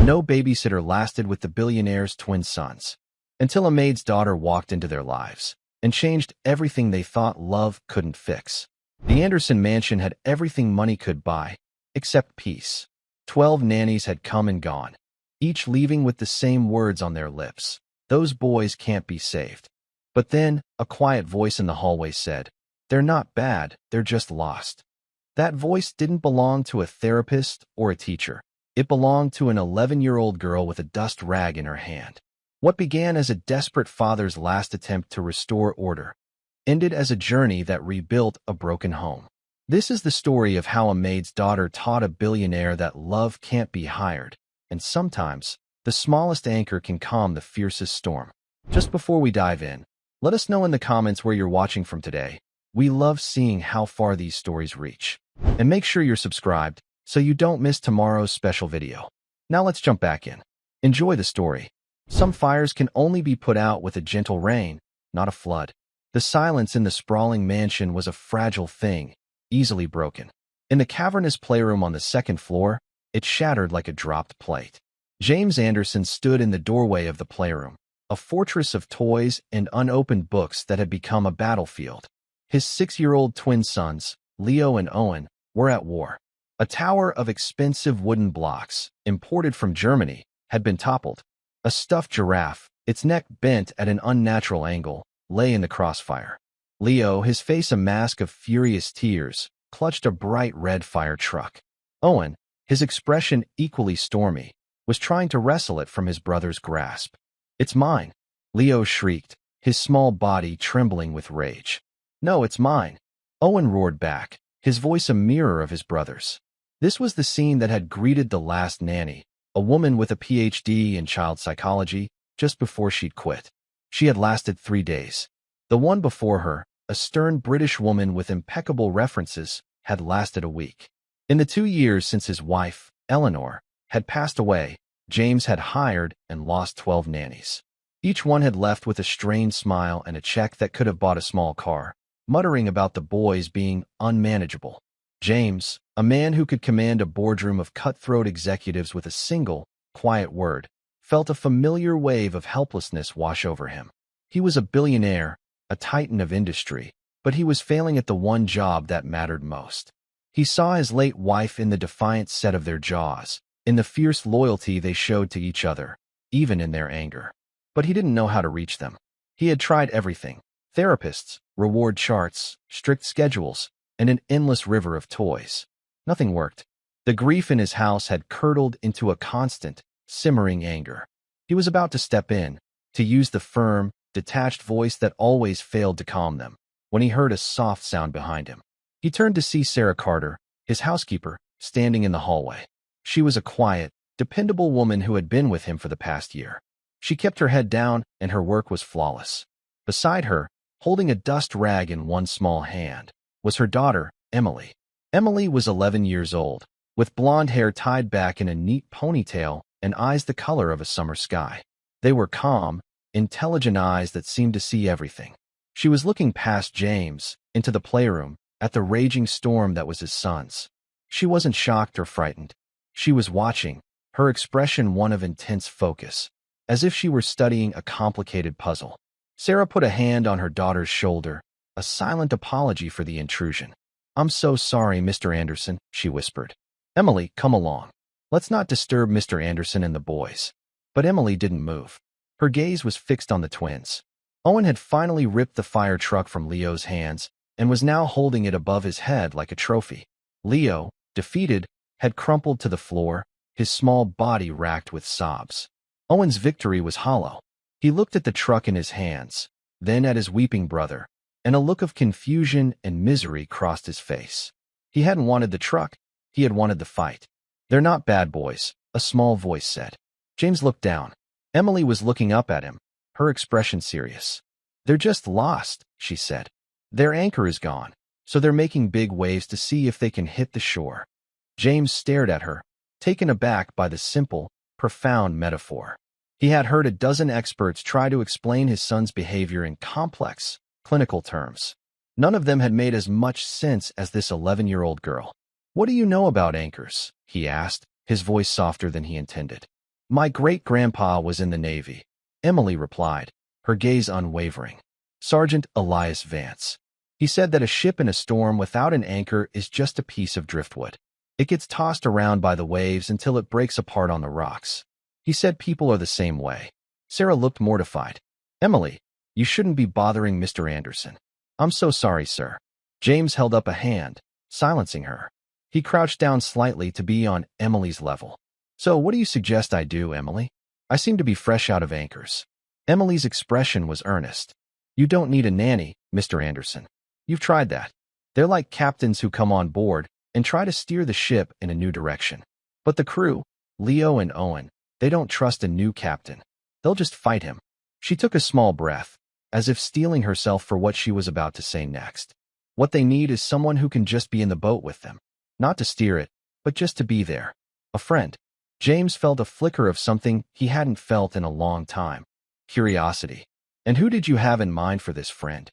No babysitter lasted with the billionaire's twin sons, until a maid's daughter walked into their lives and changed everything they thought love couldn't fix. The Anderson mansion had everything money could buy, except peace. 12 nannies had come and gone, each leaving with the same words on their lips: "Those boys can't be saved." But then, a quiet voice in the hallway said, "They're not bad, they're just lost." That voice didn't belong to a therapist or a teacher. It belonged to an 11-year-old girl with a dust rag in her hand. What began as a desperate father's last attempt to restore order ended as a journey that rebuilt a broken home. This is the story of how a maid's daughter taught a billionaire that love can't be hired, and sometimes the smallest anchor can calm the fiercest storm. Just before we dive in, let us know in the comments where you're watching from today. We love seeing how far these stories reach. And make sure you're subscribed so you don't miss tomorrow's special video. Now let's jump back in. Enjoy the story. Some fires can only be put out with a gentle rain, not a flood. The silence in the sprawling mansion was a fragile thing, easily broken. In the cavernous playroom on the second floor, it shattered like a dropped plate. James Anderson stood in the doorway of the playroom, a fortress of toys and unopened books that had become a battlefield. His 6-year-old twin sons, Leo and Owen, were at war. A tower of expensive wooden blocks, imported from Germany, had been toppled. A stuffed giraffe, its neck bent at an unnatural angle, lay in the crossfire. Leo, his face a mask of furious tears, clutched a bright red fire truck. Owen, his expression equally stormy, was trying to wrestle it from his brother's grasp. "It's mine," Leo shrieked, his small body trembling with rage. "No, it's mine," Owen roared back, his voice a mirror of his brother's. This was the scene that had greeted the last nanny, a woman with a PhD in child psychology, just before she'd quit. She had lasted 3 days. The one before her, a stern British woman with impeccable references, had lasted a week. In the 2 years since his wife, Eleanor, had passed away, James had hired and lost 12 nannies. Each one had left with a strained smile and a check that could have bought a small car, muttering about the boys being unmanageable. James, a man who could command a boardroom of cutthroat executives with a single, quiet word, felt a familiar wave of helplessness wash over him. He was a billionaire, a titan of industry, but he was failing at the one job that mattered most. He saw his late wife in the defiant set of their jaws, in the fierce loyalty they showed to each other, even in their anger. But he didn't know how to reach them. He had tried everything: therapists, reward charts, strict schedules, and an endless river of toys. Nothing worked. The grief in his house had curdled into a constant, simmering anger. He was about to step in, to use the firm, detached voice that always failed to calm them, when he heard a soft sound behind him. He turned to see Sarah Carter, his housekeeper, standing in the hallway. She was a quiet, dependable woman who had been with him for the past year. She kept her head down, and her work was flawless. Beside her, holding a dust rag in one small hand, was her daughter, Emily. Emily was 11 years old, with blonde hair tied back in a neat ponytail and eyes the color of a summer sky. They were calm, intelligent eyes that seemed to see everything. She was looking past James, into the playroom, at the raging storm that was his son's. She wasn't shocked or frightened. She was watching, her expression one of intense focus, as if she were studying a complicated puzzle. Sarah put a hand on her daughter's shoulder, a silent apology for the intrusion. "I'm so sorry, Mr. Anderson," she whispered. "Emily, come along. Let's not disturb Mr. Anderson and the boys." But Emily didn't move. Her gaze was fixed on the twins. Owen had finally ripped the fire truck from Leo's hands and was now holding it above his head like a trophy. Leo, defeated, had crumpled to the floor, his small body racked with sobs. Owen's victory was hollow. He looked at the truck in his hands, then at his weeping brother, and a look of confusion and misery crossed his face. He hadn't wanted the truck, he had wanted the fight. "They're not bad boys," a small voice said. James looked down. Emily was looking up at him, her expression serious. "They're just lost," she said. "Their anchor is gone, so they're making big waves to see if they can hit the shore." James stared at her, taken aback by the simple, profound metaphor. He had heard a dozen experts try to explain his son's behavior in complex, clinical terms. None of them had made as much sense as this 11-year-old girl. "What do you know about anchors?" he asked, his voice softer than he intended. My great-grandpa was in the Navy, Emily replied, her gaze unwavering. Sergeant Elias Vance. He said that a ship in a storm without an anchor is just a piece of driftwood. It gets tossed around by the waves until it breaks apart on the rocks. He said people are the same way. Sarah looked mortified. Emily, you shouldn't be bothering Mr. Anderson. I'm so sorry, sir. James held up a hand, silencing her. He crouched down slightly to be on Emily's level. So what do you suggest I do, Emily? I seem to be fresh out of anchors. Emily's expression was earnest. You don't need a nanny, Mr. Anderson. You've tried that. They're like captains who come on board and try to steer the ship in a new direction. But the crew, Leo and Owen, they don't trust a new captain. They'll just fight him. She took a small breath, as if steeling herself for what she was about to say next. What they need is someone who can just be in the boat with them. Not to steer it, but just to be there. A friend. James felt a flicker of something he hadn't felt in a long time. Curiosity. And who did you have in mind for this friend?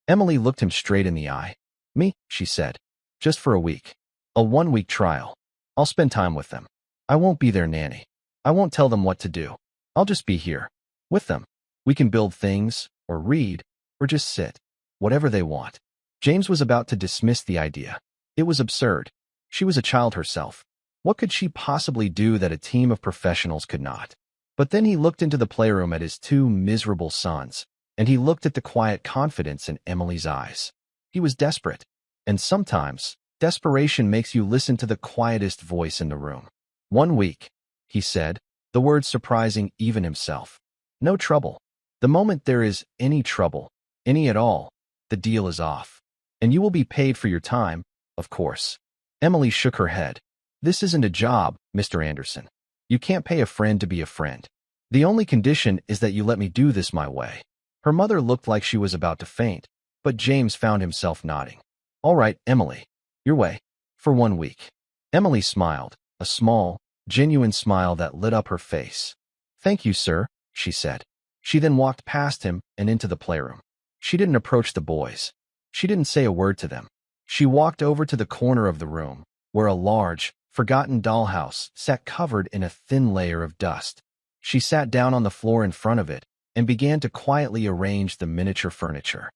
Emily looked him straight in the eye. Me, she said. Just for a week. A 1-week trial. I'll spend time with them. I won't be their nanny. I won't tell them what to do. I'll just be here. With them. We can build things, or read, or just sit. Whatever they want. James was about to dismiss the idea. It was absurd. She was a child herself. What could she possibly do that a team of professionals could not? But then he looked into the playroom at his 2 miserable sons, and he looked at the quiet confidence in Emily's eyes. He was desperate. And sometimes, desperation makes you listen to the quietest voice in the room. 1 week, he said, the words surprising even himself. No trouble. The moment there is any trouble, any at all, the deal is off. And you will be paid for your time, of course. Emily shook her head. This isn't a job, Mr. Anderson. You can't pay a friend to be a friend. The only condition is that you let me do this my way. Her mother looked like she was about to faint, but James found himself nodding. All right, Emily. Your way. For 1 week. Emily smiled, a small, genuine smile that lit up her face. Thank you, sir, she said. She then walked past him and into the playroom. She didn't approach the boys. She didn't say a word to them. She walked over to the corner of the room, where a large, forgotten dollhouse sat covered in a thin layer of dust. She sat down on the floor in front of it and began to quietly arrange the miniature furniture.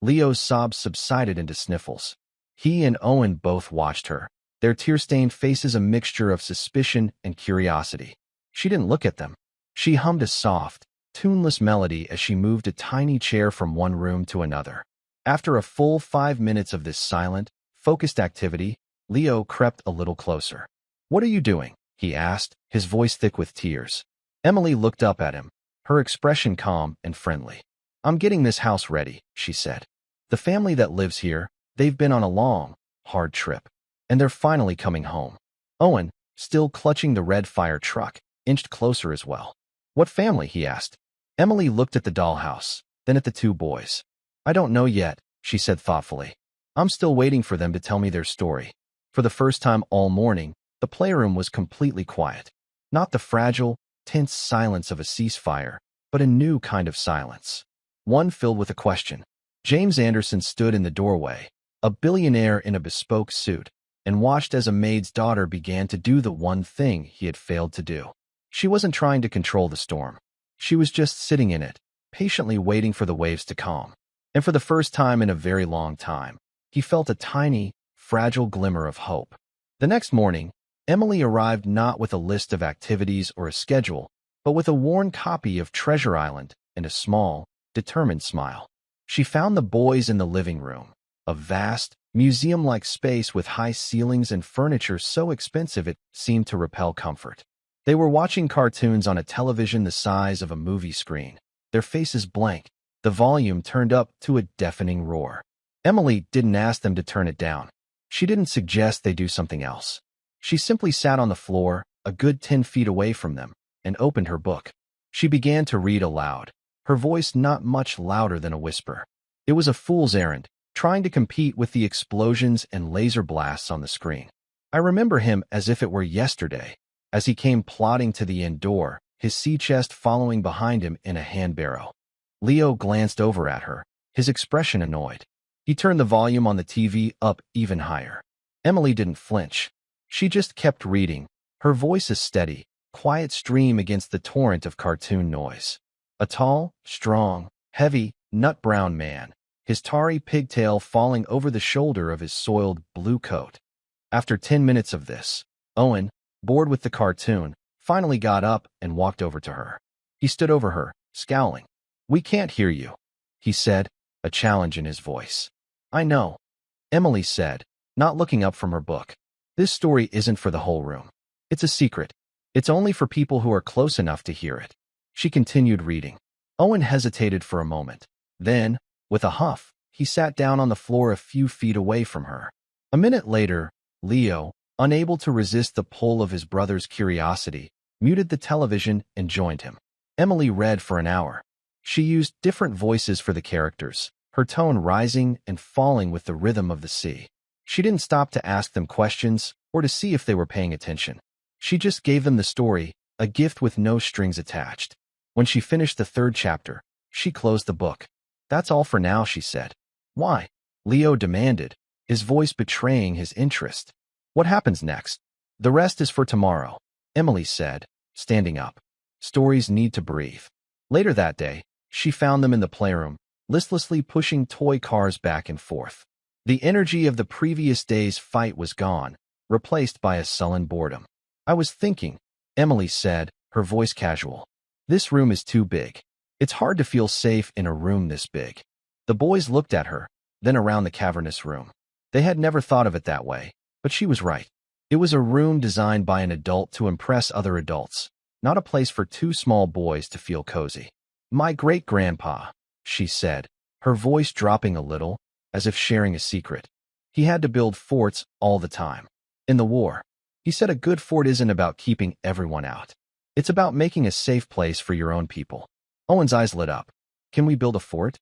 Leo's sobs subsided into sniffles. He and Owen both watched her, their tear-stained faces a mixture of suspicion and curiosity. She didn't look at them. She hummed a soft, tuneless melody as she moved a tiny chair from one room to another. After a full 5 minutes of this silent, focused activity, Leo crept a little closer. What are you doing? He asked, his voice thick with tears. Emily looked up at him, her expression calm and friendly. I'm getting this house ready, she said. The family that lives here, they've been on a long, hard trip, and they're finally coming home. Owen, still clutching the red fire truck, inched closer as well. What family? He asked. Emily looked at the dollhouse, then at the 2 boys. I don't know yet, she said thoughtfully. I'm still waiting for them to tell me their story. For the first time all morning, the playroom was completely quiet. Not the fragile, tense silence of a ceasefire, but a new kind of silence. One filled with a question. James Anderson stood in the doorway, a billionaire in a bespoke suit, and watched as a maid's daughter began to do the one thing he had failed to do. She wasn't trying to control the storm. She was just sitting in it, patiently waiting for the waves to calm. And for the first time in a very long time, he felt a tiny, fragile glimmer of hope. The next morning, Emily arrived not with a list of activities or a schedule, but with a worn copy of Treasure Island and a small, determined smile. She found the boys in the living room, a vast, museum-like space with high ceilings and furniture so expensive it seemed to repel comfort. They were watching cartoons on a television the size of a movie screen, their faces blank, the volume turned up to a deafening roar. Emily didn't ask them to turn it down. She didn't suggest they do something else. She simply sat on the floor, a good 10 feet away from them, and opened her book. She began to read aloud, her voice not much louder than a whisper. It was a fool's errand, trying to compete with the explosions and laser blasts on the screen. I remember him as if it were yesterday, as he came plodding to the inn door, his sea chest following behind him in a hand barrow. Leo glanced over at her, his expression annoyed. He turned the volume on the TV up even higher. Emily didn't flinch. She just kept reading, her voice as steady, quiet stream against the torrent of cartoon noise. A tall, strong, heavy, nut-brown man, his tarry pigtail falling over the shoulder of his soiled blue coat. After 10 minutes of this, Owen, bored with the cartoon, finally got up and walked over to her. He stood over her, scowling. "We can't hear you," he said, a challenge in his voice. "I know," Emily said, not looking up from her book. "This story isn't for the whole room. It's a secret. It's only for people who are close enough to hear it." She continued reading. Owen hesitated for a moment. Then, with a huff, he sat down on the floor a few feet away from her. A minute later, Leo, unable to resist the pull of his brother's curiosity, muted the television and joined him. Emily read for an hour. She used different voices for the characters, her tone rising and falling with the rhythm of the sea. She didn't stop to ask them questions or to see if they were paying attention. She just gave them the story, a gift with no strings attached. When she finished the 3rd chapter, she closed the book. "That's all for now," she said. "Why?" Leo demanded, his voice betraying his interest. "What happens next?" "The rest is for tomorrow," Emily said, standing up. Stories need to breathe. Later that day, she found them in the playroom, listlessly pushing toy cars back and forth. The energy of the previous day's fight was gone, replaced by a sullen boredom. "I was thinking," Emily said, her voice casual. "This room is too big. It's hard to feel safe in a room this big." The boys looked at her, then around the cavernous room. They had never thought of it that way, but she was right. It was a room designed by an adult to impress other adults, not a place for 2 small boys to feel cozy. "My great-grandpa," she said, her voice dropping a little, as if sharing a secret. "He had to build forts all the time. In the war, he said a good fort isn't about keeping everyone out. It's about making a safe place for your own people." Owen's eyes lit up. "Can we build a fort?"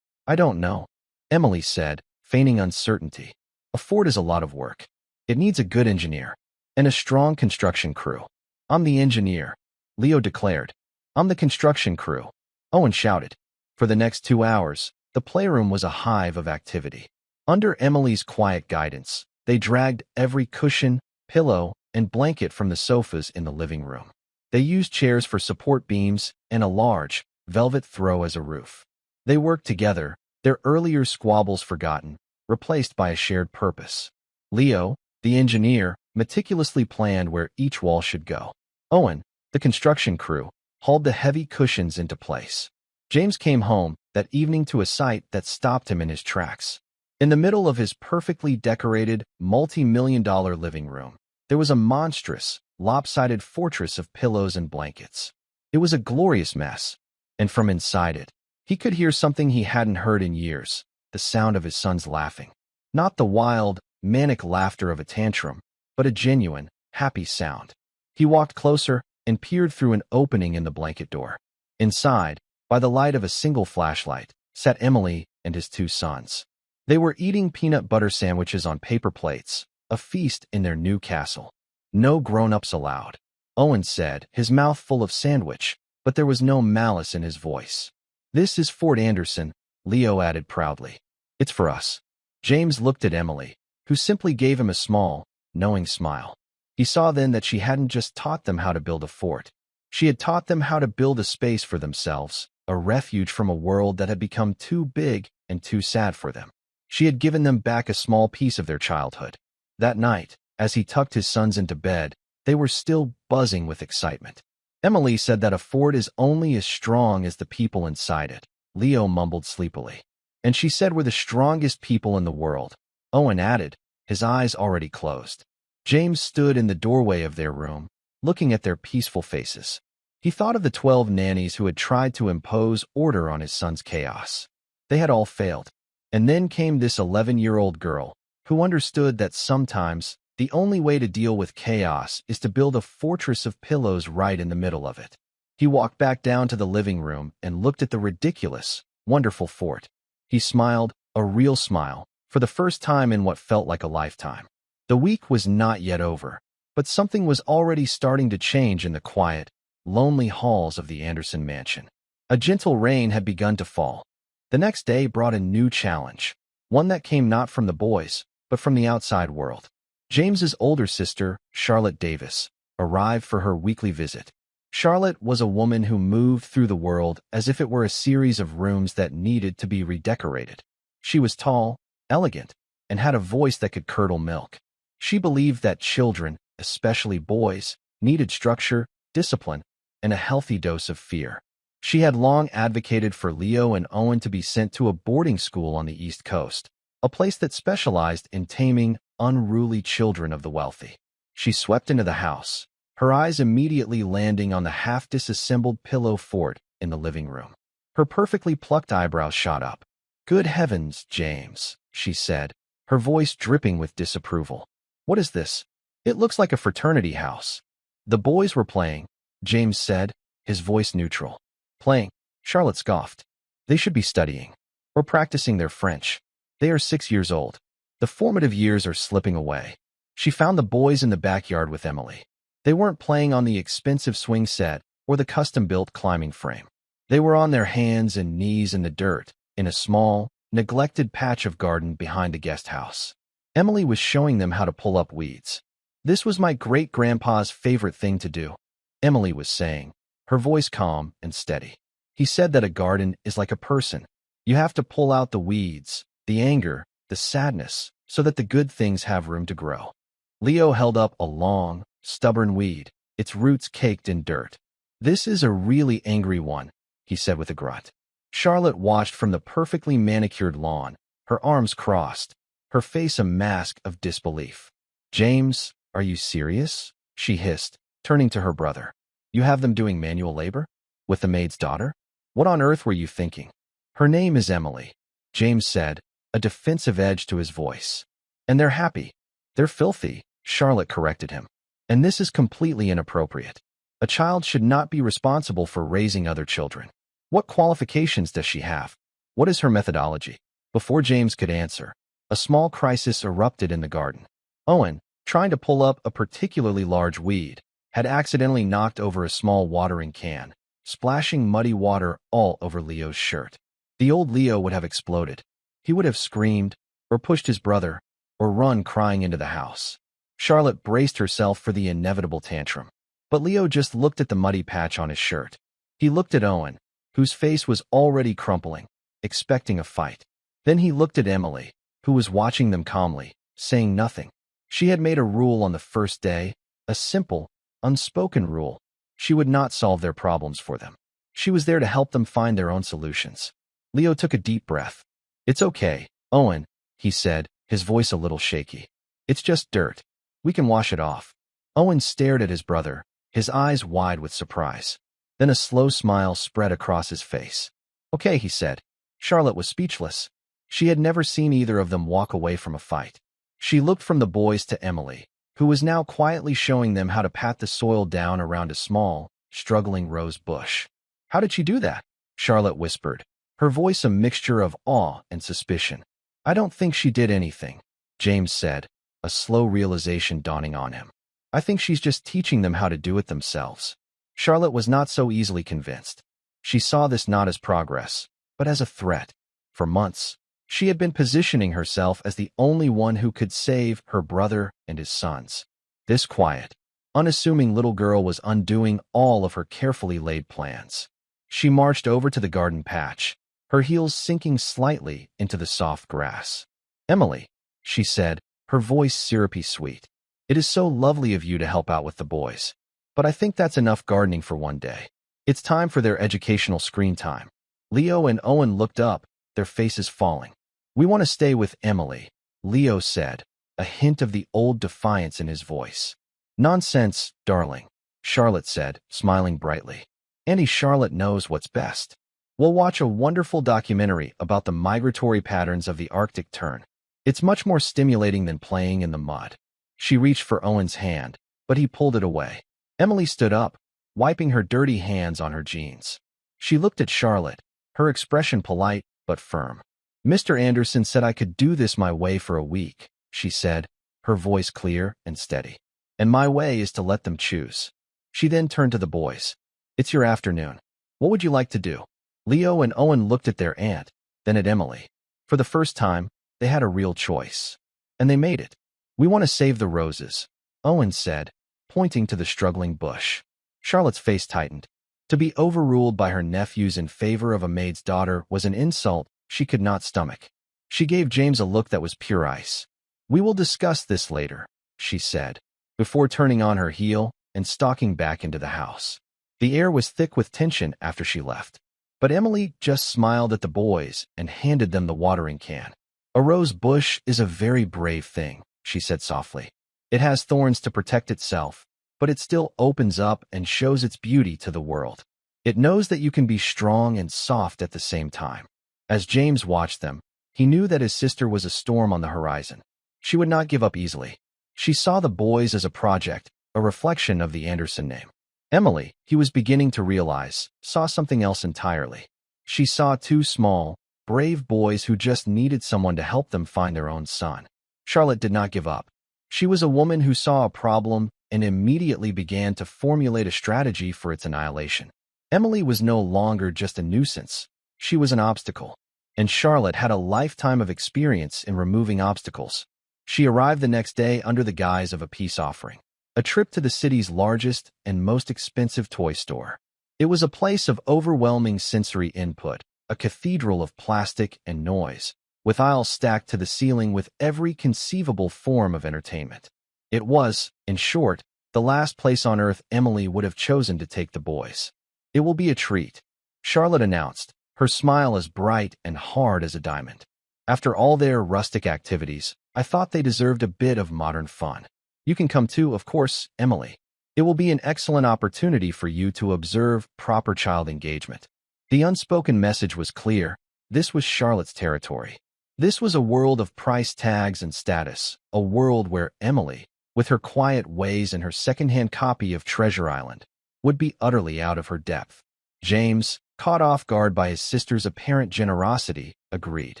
"I don't know," Emily said, feigning uncertainty. "A fort is a lot of work. It needs a good engineer and a strong construction crew." "I'm the engineer," Leo declared. "I'm the construction crew," Owen shouted. For the next 2 hours, the playroom was a hive of activity. Under Emily's quiet guidance, they dragged every cushion, pillow, and blanket from the sofas in the living room. They used chairs for support beams and a large, velvet throw as a roof. They worked together, their earlier squabbles forgotten, replaced by a shared purpose. Leo, the engineer, meticulously planned where each wall should go. Owen, the construction crew, hauled the heavy cushions into place. James came home that evening to a sight that stopped him in his tracks. In the middle of his perfectly decorated, multi-million-dollar living room, there was a monstrous, lopsided fortress of pillows and blankets. It was a glorious mess, and from inside it, he could hear something he hadn't heard in years, the sound of his sons laughing. Not the wild, manic laughter of a tantrum, but a genuine, happy sound. He walked closer and peered through an opening in the blanket door. Inside, by the light of a single flashlight, sat Emily and his 2 sons. They were eating peanut butter sandwiches on paper plates, a feast in their new castle. "No grown-ups allowed," Owen said, his mouth full of sandwich, but there was no malice in his voice. "This is Fort Anderson," Leo added proudly. "It's for us." James looked at Emily, who simply gave him a small, knowing smile. He saw then that she hadn't just taught them how to build a fort. She had taught them how to build a space for themselves, a refuge from a world that had become too big and too sad for them. She had given them back a small piece of their childhood. That night, as he tucked his sons into bed, they were still buzzing with excitement. Emily said that a fort is only as strong as the people inside it. Leo mumbled sleepily. "And she said we're the strongest people in the world," Owen added, his eyes already closed. James stood in the doorway of their room, looking at their peaceful faces. He thought of the 12 nannies who had tried to impose order on his son's chaos. They had all failed. And then came this 11-year-old girl, who understood that sometimes the only way to deal with chaos is to build a fortress of pillows right in the middle of it. He walked back down to the living room and looked at the ridiculous, wonderful fort. He smiled, a real smile, for the first time in what felt like a lifetime. The week was not yet over, but something was already starting to change in the quiet, lonely halls of the Anderson mansion. A gentle rain had begun to fall. The next day brought a new challenge, one that came not from the boys, but from the outside world. James's older sister, Charlotte Davis, arrived for her weekly visit. Charlotte was a woman who moved through the world as if it were a series of rooms that needed to be redecorated. She was tall, elegant, and had a voice that could curdle milk. She believed that children, especially boys, needed structure, discipline, and a healthy dose of fear. She had long advocated for Leo and Owen to be sent to a boarding school on the East Coast, a place that specialized in taming unruly children of the wealthy. She swept into the house, her eyes immediately landing on the half-disassembled pillow fort in the living room. Her perfectly plucked eyebrows shot up. "Good heavens, James," she said, her voice dripping with disapproval. "What is this? It looks like a fraternity house." "The boys were playing," James said, his voice neutral. "Playing?" Charlotte scoffed. "They should be studying. Or practicing their French. They are 6 years old. The formative years are slipping away." She found the boys in the backyard with Emily. They weren't playing on the expensive swing set or the custom-built climbing frame. They were on their hands and knees in the dirt, in a small, neglected patch of garden behind the guest house. Emily was showing them how to pull up weeds. "This was my great-grandpa's favorite thing to do," Emily was saying, her voice calm and steady. "He said that a garden is like a person. You have to pull out the weeds, the anger, the sadness, so that the good things have room to grow." Leo held up a long, stubborn weed, its roots caked in dirt. "This is a really angry one," he said with a grunt. Charlotte watched from the perfectly manicured lawn, her arms crossed, her face a mask of disbelief. "James, are you serious?" she hissed, turning to her brother. "You have them doing manual labor? With the maid's daughter? What on earth were you thinking?" "Her name is Emily," James said, a defensive edge to his voice. "And they're happy." "They're filthy," Charlotte corrected him. "And this is completely inappropriate. A child should not be responsible for raising other children. What qualifications does she have? What is her methodology?" Before James could answer, a small crisis erupted in the garden. Owen, trying to pull up a particularly large weed, had accidentally knocked over a small watering can, splashing muddy water all over Leo's shirt. The old Leo would have exploded. He would have screamed, or pushed his brother, or run crying into the house. Charlotte braced herself for the inevitable tantrum. But Leo just looked at the muddy patch on his shirt. He looked at Owen, whose face was already crumpling, expecting a fight. Then he looked at Emily, who was watching them calmly, saying nothing. She had made a rule on the first day, a simple, unspoken rule. She would not solve their problems for them. She was there to help them find their own solutions. Leo took a deep breath. "It's okay, Owen," he said, his voice a little shaky. "It's just dirt. We can wash it off." Owen stared at his brother, his eyes wide with surprise. Then a slow smile spread across his face. "Okay," he said. Charlotte was speechless. She had never seen either of them walk away from a fight. She looked from the boys to Emily, who was now quietly showing them how to pat the soil down around a small, struggling rose bush. "How did she do that?" Charlotte whispered, her voice a mixture of awe and suspicion. "I don't think she did anything," James said, a slow realization dawning on him. "I think she's just teaching them how to do it themselves." Charlotte was not so easily convinced. She saw this not as progress, but as a threat. For months, she had been positioning herself as the only one who could save her brother and his sons. This quiet, unassuming little girl was undoing all of her carefully laid plans. She marched over to the garden patch, her heels sinking slightly into the soft grass. "Emily," she said, her voice syrupy sweet, "it is so lovely of you to help out with the boys. But I think that's enough gardening for one day. It's time for their educational screen time." Leo and Owen looked up, their faces falling. "We want to stay with Emily," Leo said, a hint of the old defiance in his voice. "Nonsense, darling," Charlotte said, smiling brightly. "Auntie Charlotte knows what's best. We'll watch a wonderful documentary about the migratory patterns of the Arctic tern. It's much more stimulating than playing in the mud." She reached for Owen's hand, but he pulled it away. Emily stood up, wiping her dirty hands on her jeans. She looked at Charlotte, her expression polite but firm. "Mr. Anderson said I could do this my way for a week," she said, her voice clear and steady. "And my way is to let them choose." She then turned to the boys. "It's your afternoon. What would you like to do?" Leo and Owen looked at their aunt, then at Emily. For the first time, they had a real choice. And they made it. "We want to save the roses," Owen said, pointing to the struggling bush. Charlotte's face tightened. To be overruled by her nephews in favor of a maid's daughter was an insult she could not stomach. She gave James a look that was pure ice. "We will discuss this later," she said, before turning on her heel and stalking back into the house. The air was thick with tension after she left, but Emily just smiled at the boys and handed them the watering can. "A rose bush is a very brave thing," she said softly. "It has thorns to protect itself, but it still opens up and shows its beauty to the world. It knows that you can be strong and soft at the same time." As James watched them, he knew that his sister was a storm on the horizon. She would not give up easily. She saw the boys as a project, a reflection of the Anderson name. Emily, he was beginning to realize, saw something else entirely. She saw two small, brave boys who just needed someone to help them find their own son. Charlotte did not give up. She was a woman who saw a problem and immediately began to formulate a strategy for its annihilation. Emily was no longer just a nuisance. She was an obstacle. And Charlotte had a lifetime of experience in removing obstacles. She arrived the next day under the guise of a peace offering. A trip to the city's largest and most expensive toy store. It was a place of overwhelming sensory input, a cathedral of plastic and noise, with aisles stacked to the ceiling with every conceivable form of entertainment. It was, in short, the last place on earth Emily would have chosen to take the boys. "It will be a treat," Charlotte announced, her smile as bright and hard as a diamond. "After all their rustic activities, I thought they deserved a bit of modern fun. You can come too, of course, Emily. It will be an excellent opportunity for you to observe proper child engagement." The unspoken message was clear. This was Charlotte's territory. This was a world of price tags and status, a world where Emily, with her quiet ways and her secondhand copy of Treasure Island, would be utterly out of her depth. James, caught off guard by his sister's apparent generosity, agreed.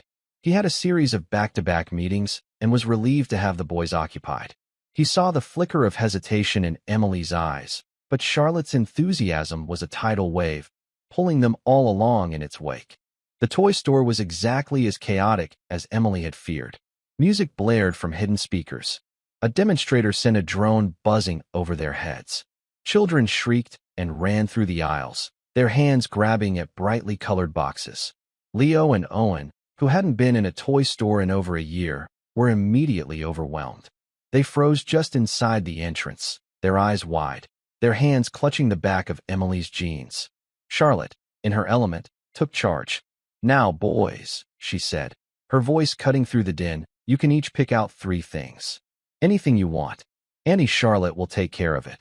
He had a series of back-to-back meetings and was relieved to have the boys occupied. He saw the flicker of hesitation in Emily's eyes, but Charlotte's enthusiasm was a tidal wave, pulling them all along in its wake. The toy store was exactly as chaotic as Emily had feared. Music blared from hidden speakers. A demonstrator sent a drone buzzing over their heads. Children shrieked and ran through the aisles, their hands grabbing at brightly colored boxes. Leo and Owen, who hadn't been in a toy store in over a year, were immediately overwhelmed. They froze just inside the entrance, their eyes wide, their hands clutching the back of Emily's jeans. Charlotte, in her element, took charge. "Now, boys," she said, her voice cutting through the din, "you can each pick out 3 things. Anything you want. Auntie Charlotte will take care of it."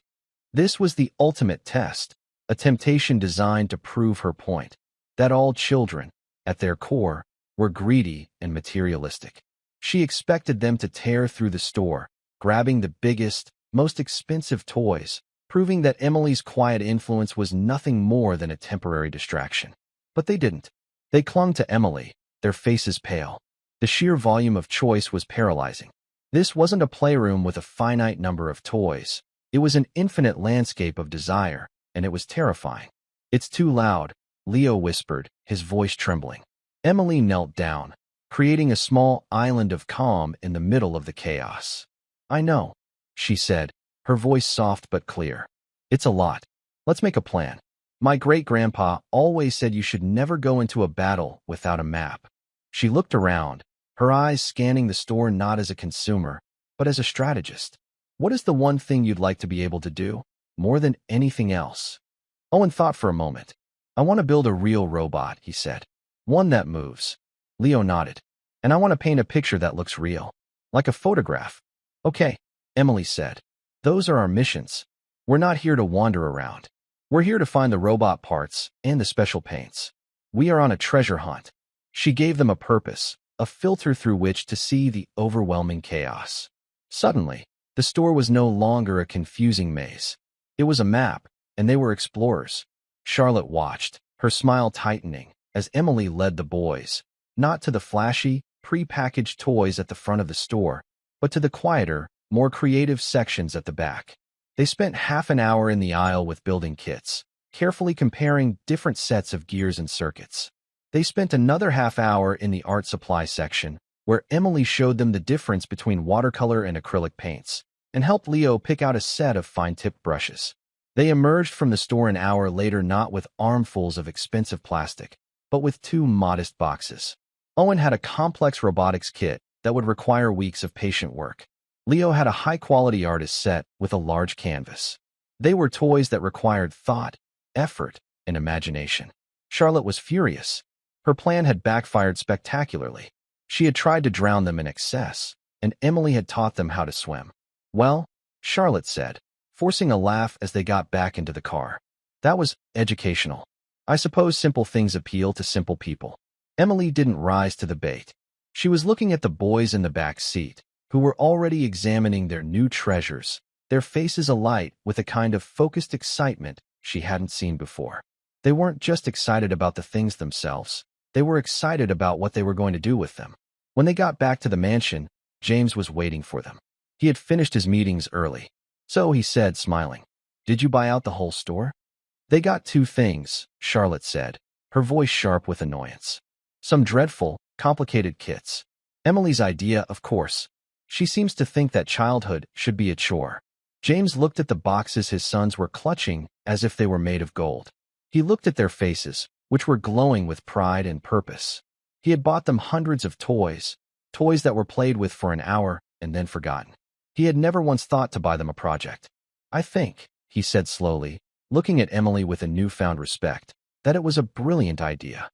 This was the ultimate test, a temptation designed to prove her point, that all children, at their core, were greedy and materialistic. She expected them to tear through the store, grabbing the biggest, most expensive toys, proving that Emily's quiet influence was nothing more than a temporary distraction. But they didn't. They clung to Emily, their faces pale. The sheer volume of choice was paralyzing. This wasn't a playroom with a finite number of toys. It was an infinite landscape of desire, and it was terrifying. "It's too loud," Leo whispered, his voice trembling. Emily knelt down, creating a small island of calm in the middle of the chaos. "I know," she said, her voice soft but clear. "It's a lot. Let's make a plan. My great-grandpa always said you should never go into a battle without a map." She looked around, her eyes scanning the store not as a consumer, but as a strategist. "What is the one thing you'd like to be able to do, more than anything else?" Owen thought for a moment. "I want to build a real robot," he said. "One that moves." Leo nodded. "And I want to paint a picture that looks real, like a photograph." "Okay," Emily said. "Those are our missions. We're not here to wander around. We're here to find the robot parts and the special paints. We are on a treasure hunt." She gave them a purpose, a filter through which to see the overwhelming chaos. Suddenly, the store was no longer a confusing maze. It was a map, and they were explorers. Charlotte watched, her smile tightening, as Emily led the boys, not to the flashy, pre-packaged toys at the front of the store, but to the quieter, more creative sections at the back. They spent half an hour in the aisle with building kits, carefully comparing different sets of gears and circuits. They spent another half hour in the art supply section, where Emily showed them the difference between watercolor and acrylic paints. and helped Leo pick out a set of fine-tipped brushes. They emerged from the store an hour later not with armfuls of expensive plastic, but with 2 modest boxes. Owen had a complex robotics kit that would require weeks of patient work. Leo had a high-quality artist set with a large canvas. They were toys that required thought, effort, and imagination. Charlotte was furious. Her plan had backfired spectacularly. She had tried to drown them in excess, and Emily had taught them how to swim. "Well," Charlotte said, forcing a laugh as they got back into the car. "That was educational. I suppose simple things appeal to simple people." Emily didn't rise to the bait. She was looking at the boys in the back seat, who were already examining their new treasures, their faces alight with a kind of focused excitement she hadn't seen before. They weren't just excited about the things themselves. They were excited about what they were going to do with them. When they got back to the mansion, James was waiting for them. He had finished his meetings early. So he said, smiling, "Did you buy out the whole store?" "They got 2 things," Charlotte said, her voice sharp with annoyance. "Some dreadful, complicated kits. Emily's idea, of course. She seems to think that childhood should be a chore." James looked at the boxes his sons were clutching as if they were made of gold. He looked at their faces, which were glowing with pride and purpose. He had bought them hundreds of toys, toys that were played with for an hour and then forgotten. He had never once thought to buy them a project. "I think," he said slowly, looking at Emily with a newfound respect, "that it was a brilliant idea."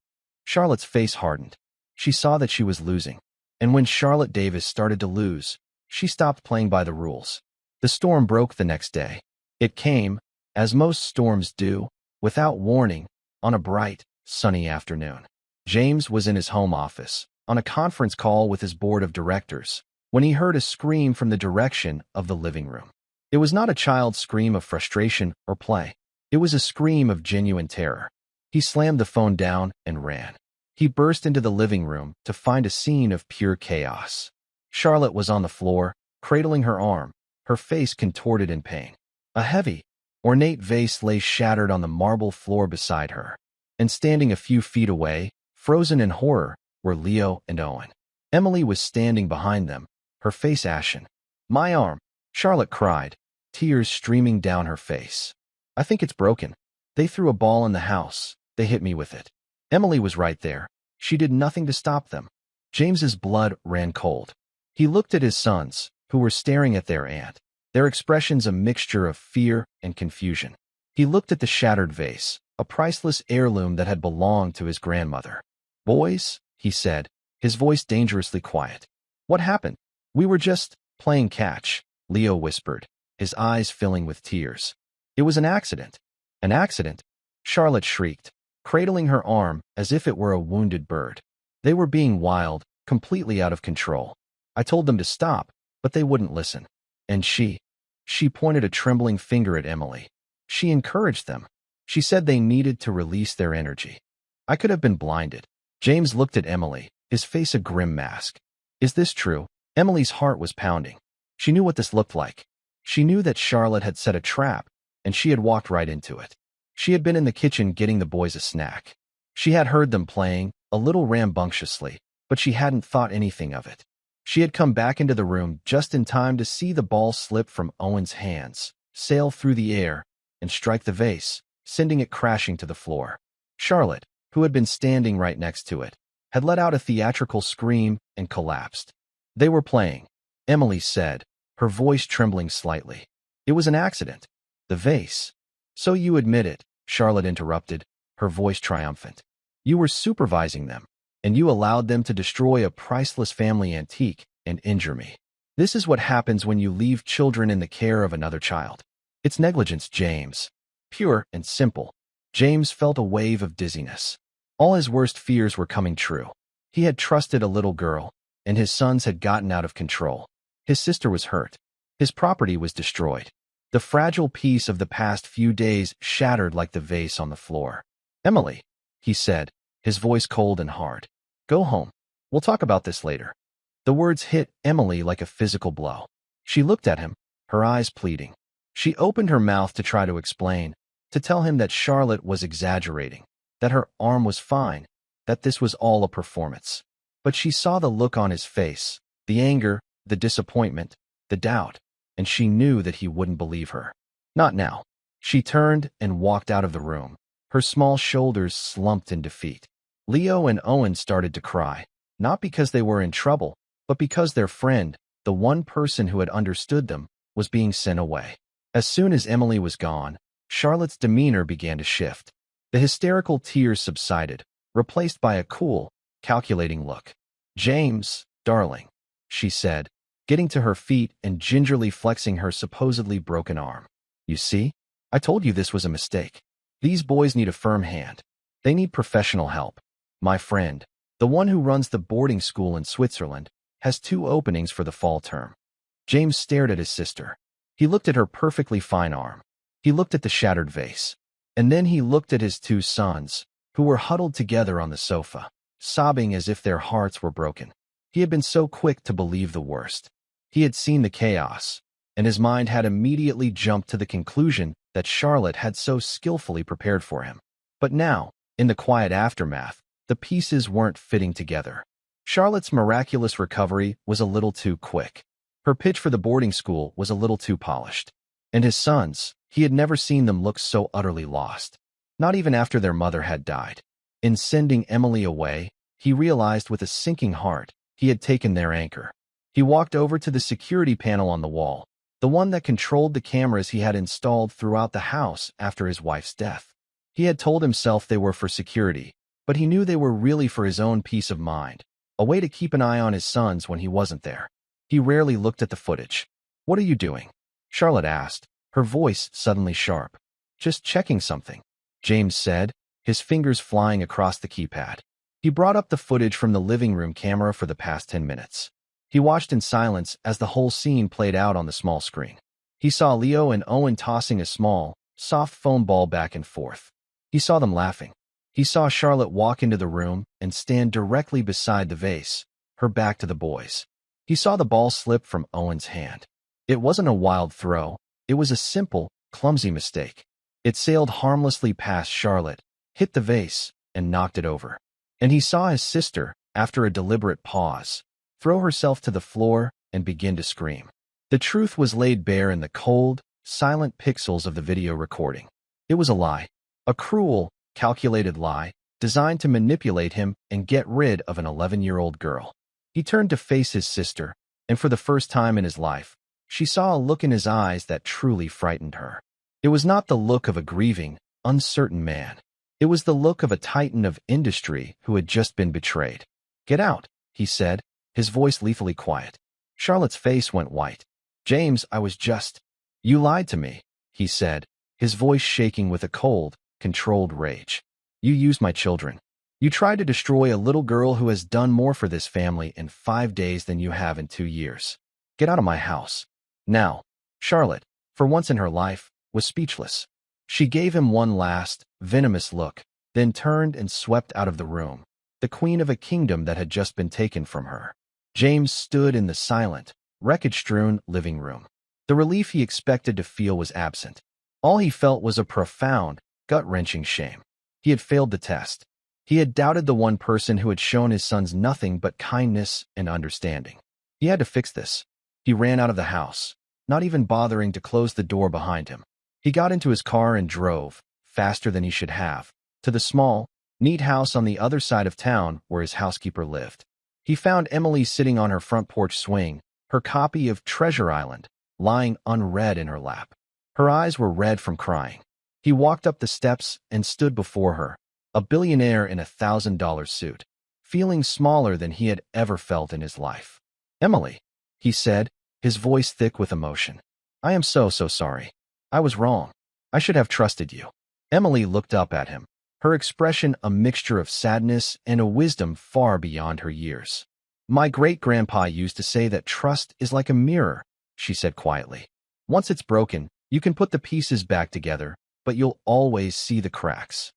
Charlotte's face hardened. She saw that she was losing. And when Charlotte Davis started to lose, she stopped playing by the rules. The storm broke the next day. It came, as most storms do, without warning, on a bright, sunny afternoon. James was in his home office, on a conference call with his board of directors, when he heard a scream from the direction of the living room. It was not a child's scream of frustration or play. It was a scream of genuine terror. He slammed the phone down and ran. He burst into the living room to find a scene of pure chaos. Charlotte was on the floor, cradling her arm, her face contorted in pain. A heavy, ornate vase lay shattered on the marble floor beside her. And standing a few feet away, frozen in horror, were Leo and Owen. Emily was standing behind them, her face ashen. "My arm!" Charlotte cried, tears streaming down her face. "I think it's broken. They threw a ball in the house. They hit me with it." Emily was right there. She did nothing to stop them. James's blood ran cold. He looked at his sons, who were staring at their aunt, their expressions a mixture of fear and confusion. He looked at the shattered vase, a priceless heirloom that had belonged to his grandmother. "Boys," he said, his voice dangerously quiet. "What happened?" "We were just playing catch," Leo whispered, his eyes filling with tears. "It was an accident." "An accident?" Charlotte shrieked, cradling her arm as if it were a wounded bird. "They were being wild, completely out of control. I told them to stop, but they wouldn't listen. And she pointed a trembling finger at Emily. She encouraged them. She said they needed to release their energy. I could have been blinded." James looked at Emily, his face a grim mask. "Is this true?" Emily's heart was pounding. She knew what this looked like. She knew that Charlotte had set a trap, and she had walked right into it. She had been in the kitchen getting the boys a snack. She had heard them playing, a little rambunctiously, but she hadn't thought anything of it. She had come back into the room just in time to see the ball slip from Owen's hands, sail through the air, and strike the vase, sending it crashing to the floor. Charlotte, who had been standing right next to it, had let out a theatrical scream and collapsed. "They were playing," Emily said, her voice trembling slightly. "It was an accident. The vase." "So you admit it," Charlotte interrupted, her voice triumphant. "You were supervising them, and you allowed them to destroy a priceless family antique and injure me. This is what happens when you leave children in the care of another child. It's negligence, James. Pure and simple." James felt a wave of dizziness. All his worst fears were coming true. He had trusted a little girl, and his sons had gotten out of control. His sister was hurt. His property was destroyed. The fragile peace of the past few days shattered like the vase on the floor. "Emily," he said, his voice cold and hard. "Go home. We'll talk about this later." The words hit Emily like a physical blow. She looked at him, her eyes pleading. She opened her mouth to try to explain, to tell him that Charlotte was exaggerating, that her arm was fine, that this was all a performance. But she saw the look on his face, the anger, the disappointment, the doubt. and she knew that he wouldn't believe her. Not now. She turned and walked out of the room. Her small shoulders slumped in defeat. Leo and Owen started to cry, not because they were in trouble, but because their friend, the one person who had understood them, was being sent away. As soon as Emily was gone, Charlotte's demeanor began to shift. The hysterical tears subsided, replaced by a cool, calculating look. "James, darling," she said, getting to her feet and gingerly flexing her supposedly broken arm. "You see? I told you this was a mistake. These boys need a firm hand. They need professional help. My friend, the one who runs the boarding school in Switzerland, has 2 openings for the fall term." James stared at his sister. He looked at her perfectly fine arm. He looked at the shattered vase. And then he looked at his 2 sons, who were huddled together on the sofa, sobbing as if their hearts were broken. He had been so quick to believe the worst. He had seen the chaos, and his mind had immediately jumped to the conclusion that Charlotte had so skillfully prepared for him. But now, in the quiet aftermath, the pieces weren't fitting together. Charlotte's miraculous recovery was a little too quick. Her pitch for the boarding school was a little too polished. And his sons, he had never seen them look so utterly lost. Not even after their mother had died. In sending Emily away, he realized with a sinking heart he had taken their anchor. He walked over to the security panel on the wall, the one that controlled the cameras he had installed throughout the house after his wife's death. He had told himself they were for security, but he knew they were really for his own peace of mind, a way to keep an eye on his sons when he wasn't there. He rarely looked at the footage. "What are you doing?" Charlotte asked, her voice suddenly sharp. "Just checking something," James said, his fingers flying across the keypad. He brought up the footage from the living room camera for the past 10 minutes. He watched in silence as the whole scene played out on the small screen. He saw Leo and Owen tossing a small, soft foam ball back and forth. He saw them laughing. He saw Charlotte walk into the room and stand directly beside the vase, her back to the boys. He saw the ball slip from Owen's hand. It wasn't a wild throw. It was a simple, clumsy mistake. It sailed harmlessly past Charlotte, hit the vase, and knocked it over. And he saw his sister, after a deliberate pause, throw herself to the floor and begin to scream. The truth was laid bare in the cold, silent pixels of the video recording. It was a lie. A cruel, calculated lie, designed to manipulate him and get rid of an 11-year-old girl. He turned to face his sister, and for the first time in his life, she saw a look in his eyes that truly frightened her. It was not the look of a grieving, uncertain man. It was the look of a titan of industry who had just been betrayed. "Get out," he said, his voice lethally quiet. Charlotte's face went white. "James, I was just—" "You lied to me," he said, his voice shaking with a cold, controlled rage. "You used my children. You tried to destroy a little girl who has done more for this family in 5 days than you have in 2 years. Get out of my house." Now, Charlotte, for once in her life, was speechless. She gave him one last, venomous look, then turned and swept out of the room, the queen of a kingdom that had just been taken from her. James stood in the silent, wreckage-strewn living room. The relief he expected to feel was absent. All he felt was a profound, gut-wrenching shame. He had failed the test. He had doubted the one person who had shown his sons nothing but kindness and understanding. He had to fix this. He ran out of the house, not even bothering to close the door behind him. He got into his car and drove, faster than he should have, to the small, neat house on the other side of town where his housekeeper lived. He found Emily sitting on her front porch swing, her copy of Treasure Island lying unread in her lap. Her eyes were red from crying. He walked up the steps and stood before her, a billionaire in a $1,000 suit, feeling smaller than he had ever felt in his life. "Emily," he said, his voice thick with emotion. "I am so sorry. I was wrong. I should have trusted you." Emily looked up at him, her expression a mixture of sadness and a wisdom far beyond her years. "My great-grandpa used to say that trust is like a mirror," she said quietly. "Once it's broken, you can put the pieces back together, but you'll always see the cracks."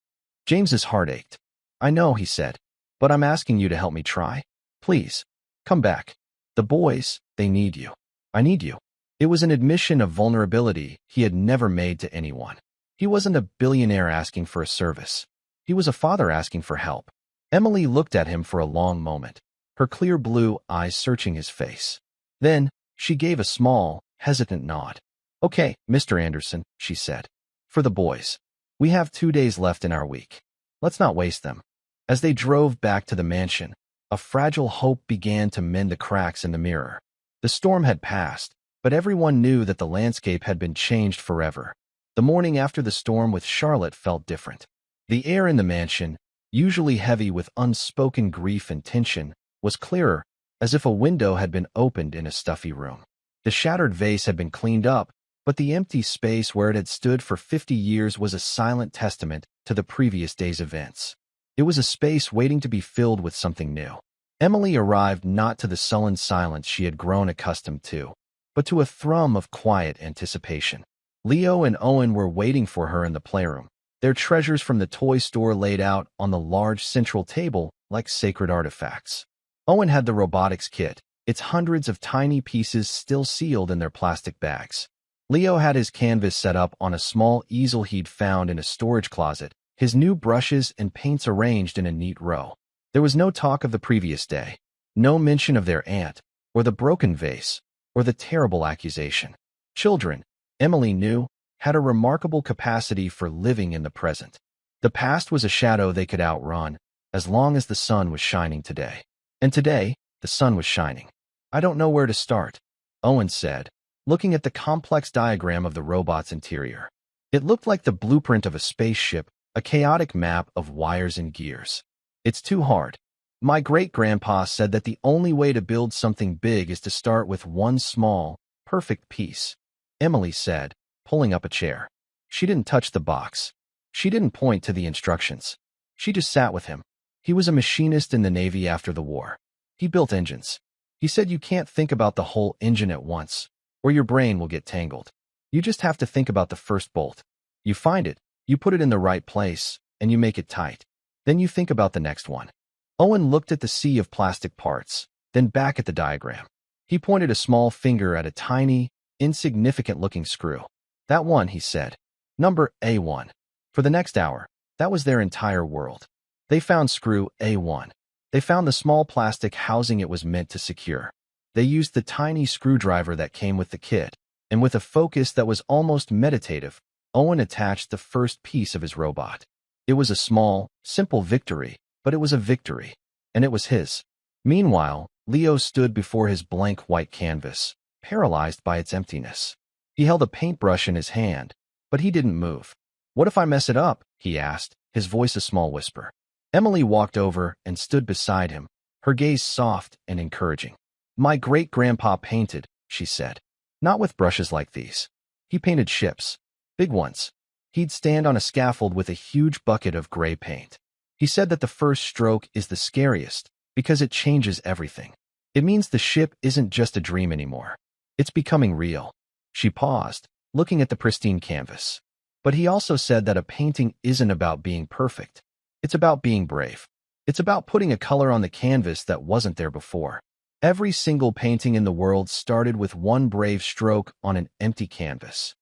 James's heart ached. "I know," he said, "but I'm asking you to help me try. Please, come back. The boys, they need you. I need you." It was an admission of vulnerability he had never made to anyone. He wasn't a billionaire asking for a service. He was a father asking for help. Emily looked at him for a long moment, her clear blue eyes searching his face. Then, she gave a small, hesitant nod. "Okay, Mr. Anderson," she said. "For the boys. We have 2 days left in our week. Let's not waste them." As they drove back to the mansion, a fragile hope began to mend the cracks in the mirror. The storm had passed, but everyone knew that the landscape had been changed forever. The morning after the storm with Charlotte felt different. The air in the mansion, usually heavy with unspoken grief and tension, was clearer, as if a window had been opened in a stuffy room. The shattered vase had been cleaned up, but the empty space where it had stood for 50 years was a silent testament to the previous day's events. It was a space waiting to be filled with something new. Emily arrived not to the sullen silence she had grown accustomed to, but to a thrum of quiet anticipation. Leo and Owen were waiting for her in the playroom, their treasures from the toy store laid out on the large central table like sacred artifacts. Owen had the robotics kit, its hundreds of tiny pieces still sealed in their plastic bags. Leo had his canvas set up on a small easel he'd found in a storage closet, his new brushes and paints arranged in a neat row. There was no talk of the previous day, no mention of their aunt, or the broken vase, or the terrible accusation. Children, Emily knew, had a remarkable capacity for living in the present. The past was a shadow they could outrun, as long as the sun was shining today. And today, the sun was shining. "I don't know where to start," Owen said, looking at the complex diagram of the robot's interior. It looked like the blueprint of a spaceship, a chaotic map of wires and gears. "It's too hard. My great-grandpa said that the only way to build something big is to start with one small, perfect piece," Emily said, pulling up a chair. She didn't touch the box. She didn't point to the instructions. She just sat with him. He was a machinist in the Navy after the war. He built engines. He said you can't think about the whole engine at once, or your brain will get tangled. You just have to think about the first bolt. You find it, you put it in the right place, and you make it tight. Then you think about the next one. Owen looked at the sea of plastic parts, then back at the diagram. He pointed a small finger at a tiny, insignificant-looking screw. "That one," he said. "Number A1. For the next hour, that was their entire world. They found screw A1. They found the small plastic housing it was meant to secure. They used the tiny screwdriver that came with the kit, and with a focus that was almost meditative, Owen attached the first piece of his robot. It was a small, simple victory, but it was a victory, and it was his. Meanwhile, Leo stood before his blank white canvas, paralyzed by its emptiness. He held a paintbrush in his hand, but he didn't move. "What if I mess it up?" he asked, his voice a small whisper. Emily walked over and stood beside him, her gaze soft and encouraging. "My great-grandpa painted," she said. "Not with brushes like these. He painted ships. Big ones. He'd stand on a scaffold with a huge bucket of gray paint. He said that the first stroke is the scariest because it changes everything. It means the ship isn't just a dream anymore. It's becoming real." She paused, looking at the pristine canvas. "But he also said that a painting isn't about being perfect. It's about being brave. It's about putting a color on the canvas that wasn't there before. Every single painting in the world started with one brave stroke on an empty canvas."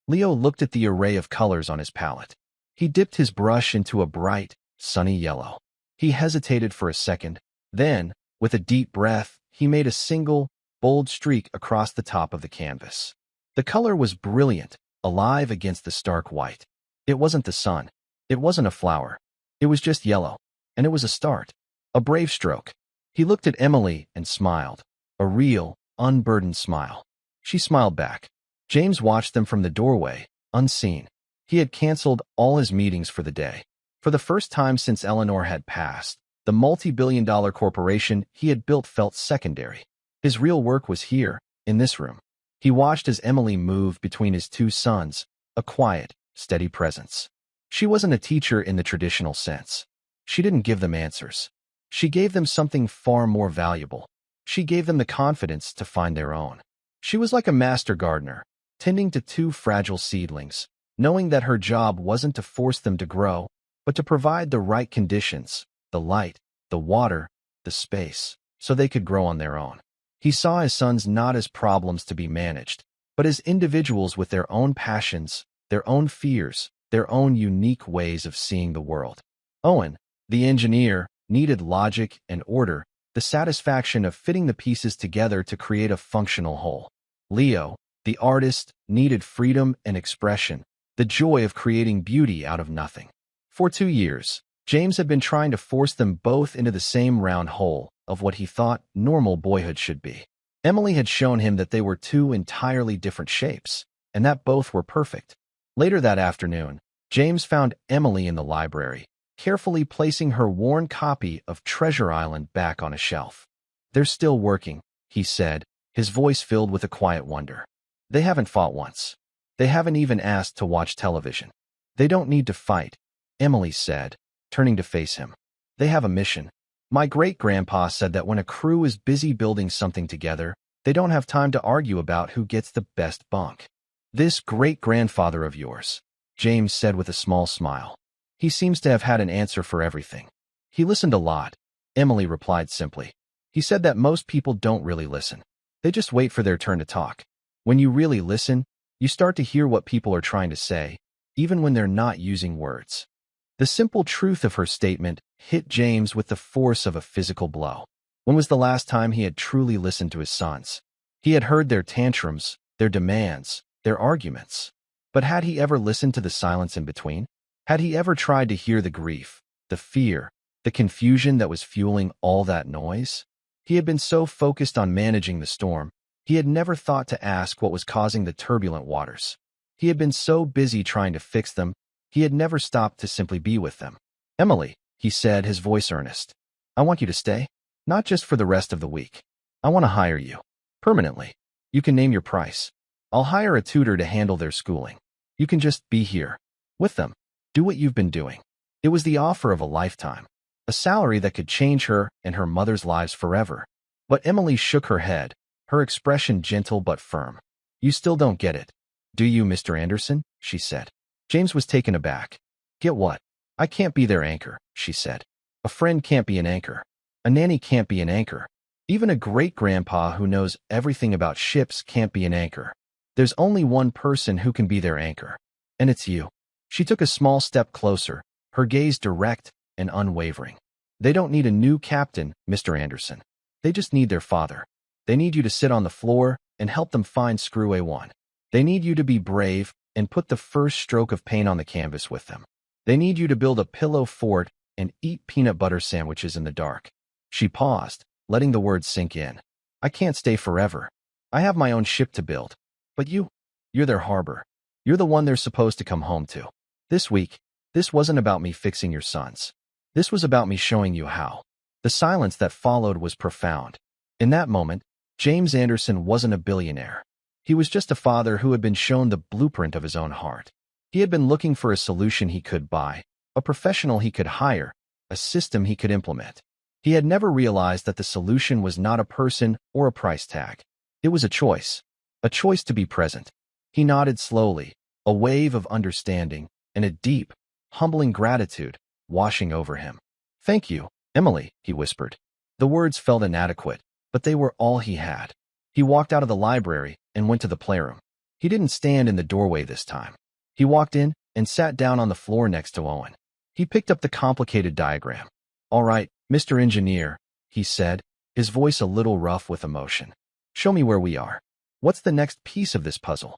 Leo looked at the array of colors on his palette. He dipped his brush into a bright, sunny yellow. He hesitated for a second, then, with a deep breath, he made a single, bold streak across the top of the canvas. The color was brilliant, alive against the stark white. It wasn't the sun. It wasn't a flower. It was just yellow, and it was a start. A brave stroke. He looked at Emily and smiled, a real, unburdened smile. She smiled back. James watched them from the doorway, unseen. He had canceled all his meetings for the day. For the first time since Eleanor had passed, the multi-billion-dollar corporation he had built felt secondary. His real work was here, in this room. He watched as Emily moved between his two sons, a quiet, steady presence. She wasn't a teacher in the traditional sense. She didn't give them answers. She gave them something far more valuable. She gave them the confidence to find their own. She was like a master gardener, tending to two fragile seedlings, knowing that her job wasn't to force them to grow, but to provide the right conditions, the light, the water, the space, so they could grow on their own. He saw his sons not as problems to be managed, but as individuals with their own passions, their own fears, their own unique ways of seeing the world. Owen, the engineer, needed logic and order, the satisfaction of fitting the pieces together to create a functional whole. Leo, The artist needed freedom and expression, the joy of creating beauty out of nothing. For 2 years, James had been trying to force them both into the same round hole of what he thought normal boyhood should be. Emily had shown him that they were two entirely different shapes, and that both were perfect. Later that afternoon, James found Emily in the library, carefully placing her worn copy of Treasure Island back on a shelf. "They're still working," he said, his voice filled with a quiet wonder. "They haven't fought once. They haven't even asked to watch television. They don't need to fight," Emily said, turning to face him. "They have a mission. My great-grandpa said that when a crew is busy building something together, they don't have time to argue about who gets the best bunk." "This great-grandfather of yours," James said with a small smile. "He seems to have had an answer for everything." "He listened a lot," Emily replied simply. "He said that most people don't really listen. They just wait for their turn to talk. When you really listen, you start to hear what people are trying to say, even when they're not using words." The simple truth of her statement hit James with the force of a physical blow. When was the last time he had truly listened to his sons? He had heard their tantrums, their demands, their arguments. But had he ever listened to the silence in between? Had he ever tried to hear the grief, the fear, the confusion that was fueling all that noise? He had been so focused on managing the storm, he had never thought to ask what was causing the turbulent waters. He had been so busy trying to fix them, he had never stopped to simply be with them. "Emily," he said, his voice earnest, "I want you to stay, not just for the rest of the week. I want to hire you. Permanently. You can name your price. I'll hire a tutor to handle their schooling. You can just be here. With them. Do what you've been doing." It was the offer of a lifetime. A salary that could change her and her mother's lives forever. But Emily shook her head, her expression gentle but firm. "You still don't get it, do you, Mr. Anderson?" she said. James was taken aback. "Get what?" "I can't be their anchor," she said. "A friend can't be an anchor. A nanny can't be an anchor. Even a great-grandpa who knows everything about ships can't be an anchor. There's only one person who can be their anchor. And it's you." She took a small step closer, her gaze direct and unwavering. "They don't need a new captain, Mr. Anderson. They just need their father. They need you to sit on the floor and help them find Screw A1. They need you to be brave and put the first stroke of paint on the canvas with them. They need you to build a pillow fort and eat peanut butter sandwiches in the dark." She paused, letting the words sink in. "I can't stay forever. I have my own ship to build. But you're their harbor. You're the one they're supposed to come home to. This week, this wasn't about me fixing your sons. This was about me showing you how." The silence that followed was profound. In that moment, James Anderson wasn't a billionaire. He was just a father who had been shown the blueprint of his own heart. He had been looking for a solution he could buy, a professional he could hire, a system he could implement. He had never realized that the solution was not a person or a price tag. It was a choice to be present. He nodded slowly, a wave of understanding and a deep, humbling gratitude washing over him. "Thank you, Emily," he whispered. The words felt inadequate, but they were all he had. He walked out of the library and went to the playroom. He didn't stand in the doorway this time. He walked in and sat down on the floor next to Owen. He picked up the complicated diagram. "All right, Mr. Engineer," he said, his voice a little rough with emotion. "Show me where we are. What's the next piece of this puzzle?"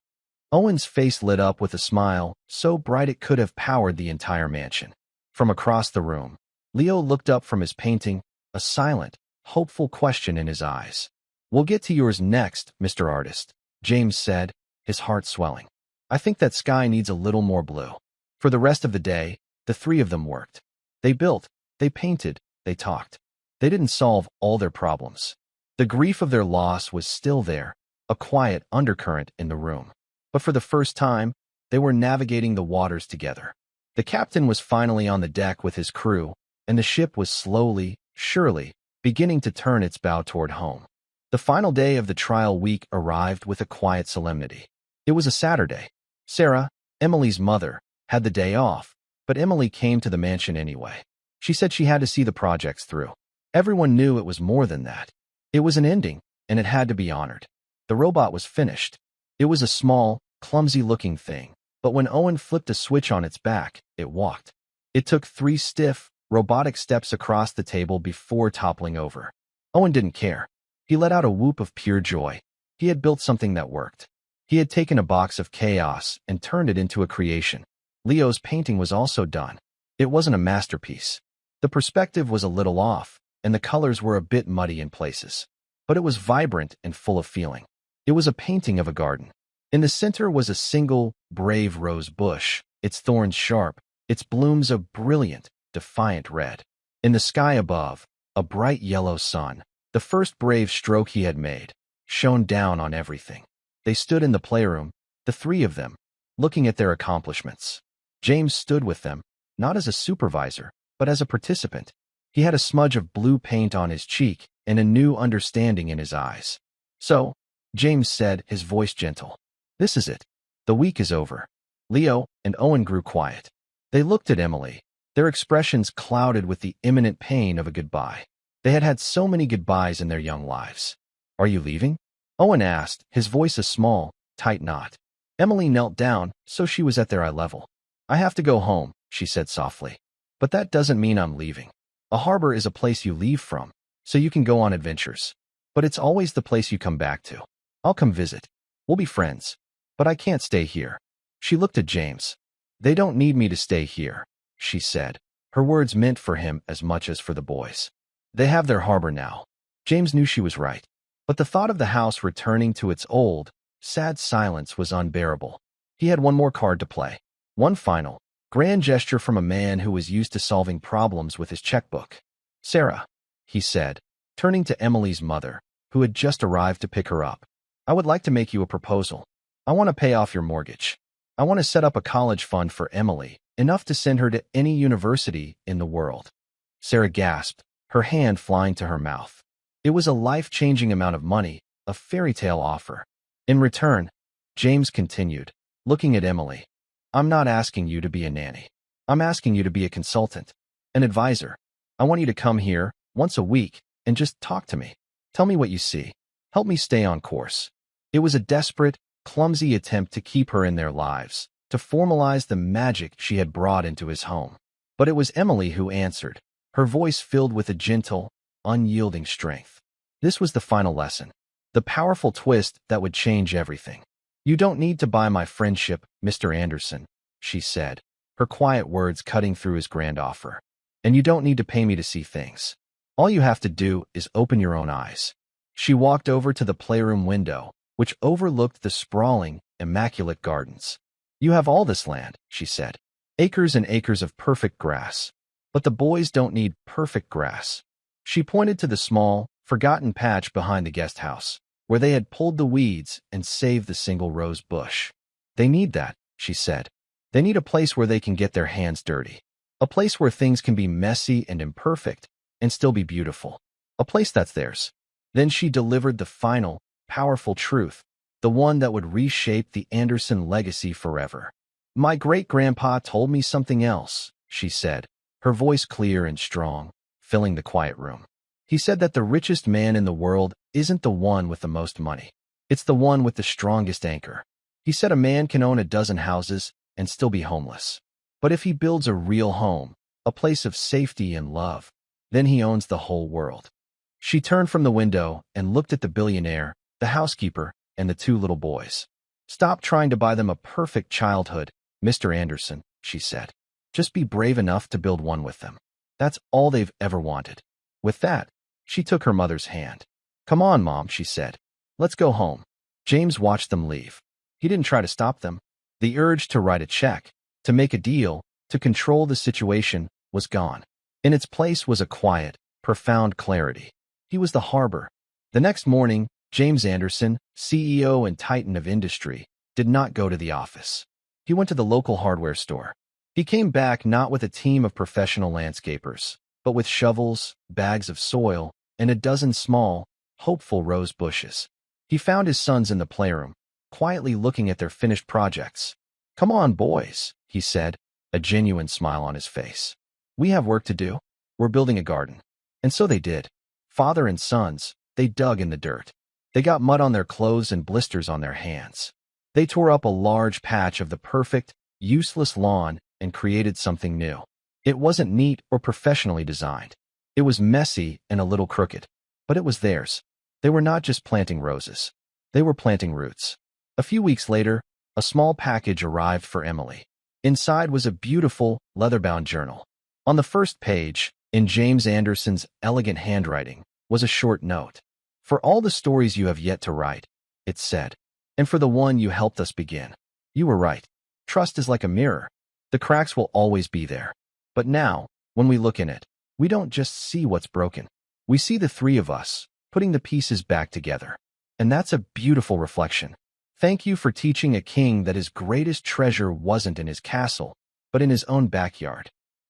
Owen's face lit up with a smile so bright it could have powered the entire mansion. From across the room, Leo looked up from his painting, a silent, hopeful question in his eyes. "We'll get to yours next, Mr. Artist," James said, his heart swelling. "I think that sky needs a little more blue." For the rest of the day, the three of them worked. They built, they painted, they talked. They didn't solve all their problems. The grief of their loss was still there, a quiet undercurrent in the room. But for the first time, they were navigating the waters together. The captain was finally on the deck with his crew, and the ship was slowly, surely, beginning to turn its bow toward home. The final day of the trial week arrived with a quiet solemnity. It was a Saturday. Sarah, Emily's mother, had the day off, but Emily came to the mansion anyway. She said she had to see the projects through. Everyone knew it was more than that. It was an ending, and it had to be honored. The robot was finished. It was a small, clumsy-looking thing, but when Owen flipped a switch on its back, it walked. It took 3 stiff, robotic steps across the table before toppling over. Owen didn't care. He let out a whoop of pure joy. He had built something that worked. He had taken a box of chaos and turned it into a creation. Leo's painting was also done. It wasn't a masterpiece. The perspective was a little off, and the colors were a bit muddy in places. But it was vibrant and full of feeling. It was a painting of a garden. In the center was a single, brave rose bush, its thorns sharp, its blooms a brilliant, defiant red. In the sky above, a bright yellow sun, the first brave stroke he had made, shone down on everything. They stood in the playroom, the three of them, looking at their accomplishments. James stood with them, not as a supervisor, but as a participant. He had a smudge of blue paint on his cheek and a new understanding in his eyes. "So," James said, his voice gentle, "this is it. The week is over." Leo and Owen grew quiet. They looked at Emily, their expressions clouded with the imminent pain of a goodbye. They had had so many goodbyes in their young lives. "Are you leaving?" Owen asked, his voice a small, tight knot. Emily knelt down, so she was at their eye level. "I have to go home," she said softly. "But that doesn't mean I'm leaving. A harbor is a place you leave from, so you can go on adventures. But it's always the place you come back to. I'll come visit. We'll be friends. But I can't stay here." She looked at James. "They don't need me to stay here," she said. Her words meant for him as much as for the boys. "They have their harbor now." James knew she was right. But the thought of the house returning to its old, sad silence was unbearable. He had one more card to play. One final, grand gesture from a man who was used to solving problems with his checkbook. "Sarah," he said, turning to Emily's mother, who had just arrived to pick her up. "I would like to make you a proposal. I want to pay off your mortgage. I want to set up a college fund for Emily, enough to send her to any university in the world." Sarah gasped, her hand flying to her mouth. It was a life-changing amount of money, a fairy tale offer. In return, James continued, looking at Emily, "I'm not asking you to be a nanny. I'm asking you to be a consultant, an advisor. I want you to come here once a week and just talk to me. Tell me what you see. Help me stay on course." It was a desperate, clumsy attempt to keep her in their lives, to formalize the magic she had brought into his home. But it was Emily who answered, her voice filled with a gentle, unyielding strength. This was the final lesson, the powerful twist that would change everything. "You don't need to buy my friendship, Mr. Anderson," she said, her quiet words cutting through his grand offer. "And you don't need to pay me to see things. All you have to do is open your own eyes." She walked over to the playroom window, which overlooked the sprawling, immaculate gardens. "You have all this land," she said, "acres and acres of perfect grass. But the boys don't need perfect grass." She pointed to the small, forgotten patch behind the guest house, where they had pulled the weeds and saved the single rose bush. "They need that," she said. "They need a place where they can get their hands dirty. A place where things can be messy and imperfect and still be beautiful. A place that's theirs." Then she delivered the final, powerful truth, the one that would reshape the Anderson legacy forever. "My great-grandpa told me something else," she said, her voice clear and strong, filling the quiet room. "He said that the richest man in the world isn't the one with the most money. It's the one with the strongest anchor. He said a man can own a dozen houses and still be homeless. But if he builds a real home, a place of safety and love, then he owns the whole world." She turned from the window and looked at the billionaire, the housekeeper, and the two little boys. "Stop trying to buy them a perfect childhood, Mr. Anderson," she said. "Just be brave enough to build one with them. That's all they've ever wanted." With that, she took her mother's hand. "Come on, Mom," she said. "Let's go home." James watched them leave. He didn't try to stop them. The urge to write a check, to make a deal, to control the situation was gone. In its place was a quiet, profound clarity. He was the harbor. The next morning, James Anderson, CEO and titan of industry, did not go to the office. He went to the local hardware store. He came back not with a team of professional landscapers, but with shovels, bags of soil, and a dozen small, hopeful rose bushes. He found his sons in the playroom, quietly looking at their finished projects. "Come on, boys," he said, a genuine smile on his face. "We have work to do. We're building a garden." And so they did. Father and sons, they dug in the dirt. They got mud on their clothes and blisters on their hands. They tore up a large patch of the perfect, useless lawn and created something new. It wasn't neat or professionally designed. It was messy and a little crooked, but it was theirs. They were not just planting roses. They were planting roots. A few weeks later, a small package arrived for Emily. Inside was a beautiful, leather-bound journal. On the first page, in James Anderson's elegant handwriting, was a short note. "For all the stories you have yet to write," it said, "and for the one you helped us begin. You were right. Trust is like a mirror. The cracks will always be there. But now, when we look in it, we don't just see what's broken. We see the three of us, putting the pieces back together. And that's a beautiful reflection. Thank you for teaching a king that his greatest treasure wasn't in his castle, but in his own backyard."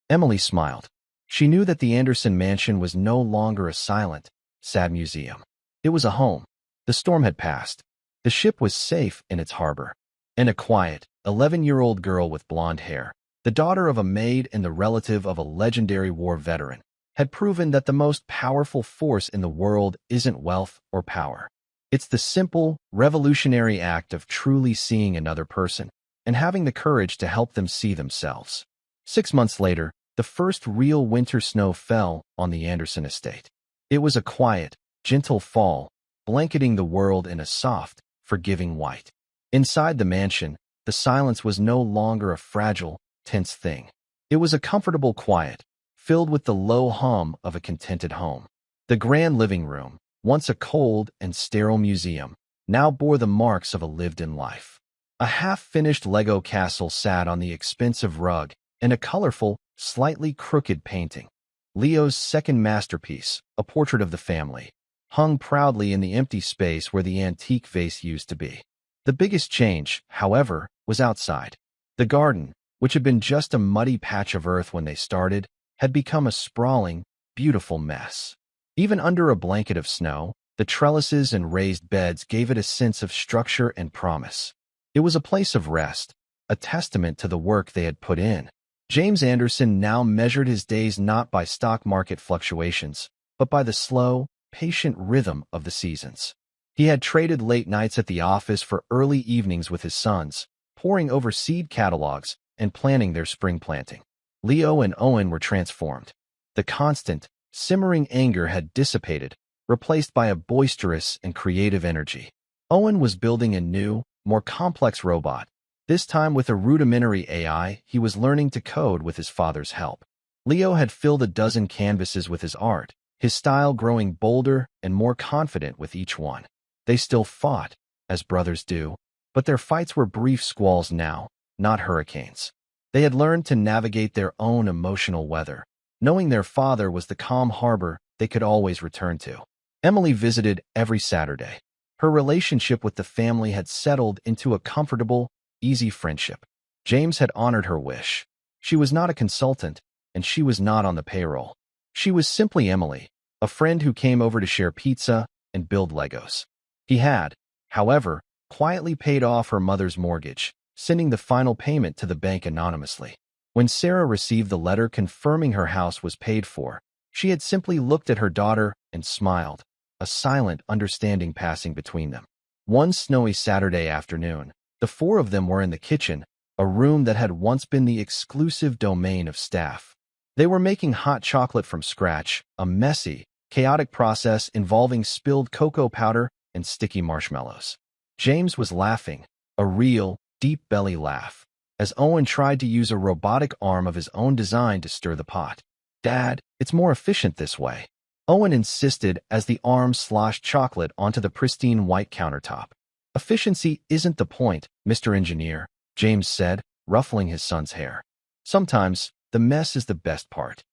Emily smiled. She knew that the Anderson mansion was no longer a silent, sad museum. It was a home. The storm had passed. The ship was safe in its harbor. And a quiet, 11-year-old girl with blonde hair, the daughter of a maid and the relative of a legendary war veteran, had proven that the most powerful force in the world isn't wealth or power. It's the simple, revolutionary act of truly seeing another person and having the courage to help them see themselves. 6 months later, the first real winter snow fell on the Anderson estate. It was a quiet, gentle fall, blanketing the world in a soft, forgiving white. Inside the mansion, the silence was no longer a fragile, tense thing. It was a comfortable quiet, filled with the low hum of a contented home. The grand living room, once a cold and sterile museum, now bore the marks of a lived-in life. A half-finished Lego castle sat on the expensive rug, and a colorful, slightly crooked painting, Leo's second masterpiece, a portrait of the family, hung proudly in the empty space where the antique vase used to be. The biggest change, however, was outside. The garden, which had been just a muddy patch of earth when they started, had become a sprawling, beautiful mess. Even under a blanket of snow, the trellises and raised beds gave it a sense of structure and promise. It was a place of rest, a testament to the work they had put in. James Anderson now measured his days not by stock market fluctuations, but by the slow, patient rhythm of the seasons. He had traded late nights at the office for early evenings with his sons, poring over seed catalogs and planning their spring planting. Leo and Owen were transformed. The constant, simmering anger had dissipated, replaced by a boisterous and creative energy. Owen was building a new, more complex robot. This time with a rudimentary AI, he was learning to code with his father's help. Leo had filled a dozen canvases with his art, his style growing bolder and more confident with each one. They still fought, as brothers do, but their fights were brief squalls now, not hurricanes. They had learned to navigate their own emotional weather, knowing their father was the calm harbor they could always return to. Emily visited every Saturday. Her relationship with the family had settled into a comfortable, easy friendship. James had honored her wish. She was not a consultant, and she was not on the payroll. She was simply Emily, a friend who came over to share pizza and build Legos. He had, however, quietly paid off her mother's mortgage, sending the final payment to the bank anonymously. When Sarah received the letter confirming her house was paid for, she had simply looked at her daughter and smiled, a silent understanding passing between them. One snowy Saturday afternoon, the four of them were in the kitchen, a room that had once been the exclusive domain of staff. They were making hot chocolate from scratch, a messy, chaotic process involving spilled cocoa powder and sticky marshmallows. James was laughing, a real, deep belly laugh, as Owen tried to use a robotic arm of his own design to stir the pot. "Dad, it's more efficient this way," Owen insisted as the arm sloshed chocolate onto the pristine white countertop. "Efficiency isn't the point, Mr. Engineer," James said, ruffling his son's hair. "Sometimes, the mess is the best part."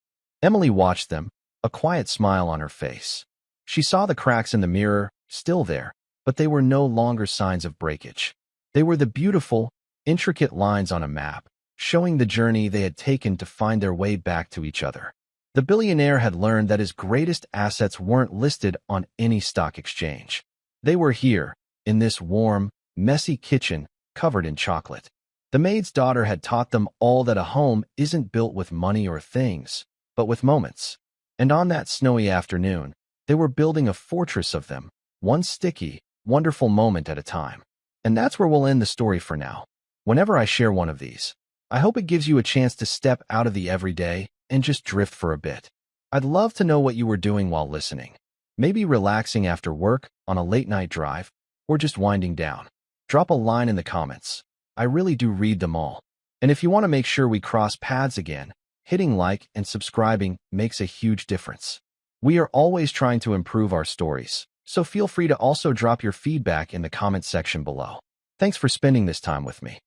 Emily watched them, a quiet smile on her face. She saw the cracks in the mirror, still there, but they were no longer signs of breakage. They were the beautiful, intricate lines on a map, showing the journey they had taken to find their way back to each other. The billionaire had learned that his greatest assets weren't listed on any stock exchange. They were here, in this warm, messy kitchen covered in chocolate. The maid's daughter had taught them all that a home isn't built with money or things, but with moments. And on that snowy afternoon, they were building a fortress of them, one sticky, wonderful moment at a time. And that's where we'll end the story for now. Whenever I share one of these, I hope it gives you a chance to step out of the everyday and just drift for a bit. I'd love to know what you were doing while listening. Maybe relaxing after work, on a late-night drive, or just winding down. Drop a line in the comments. I really do read them all. And if you want to make sure we cross paths again, hitting like and subscribing makes a huge difference. We are always trying to improve our stories, so feel free to also drop your feedback in the comment section below. Thanks for spending this time with me.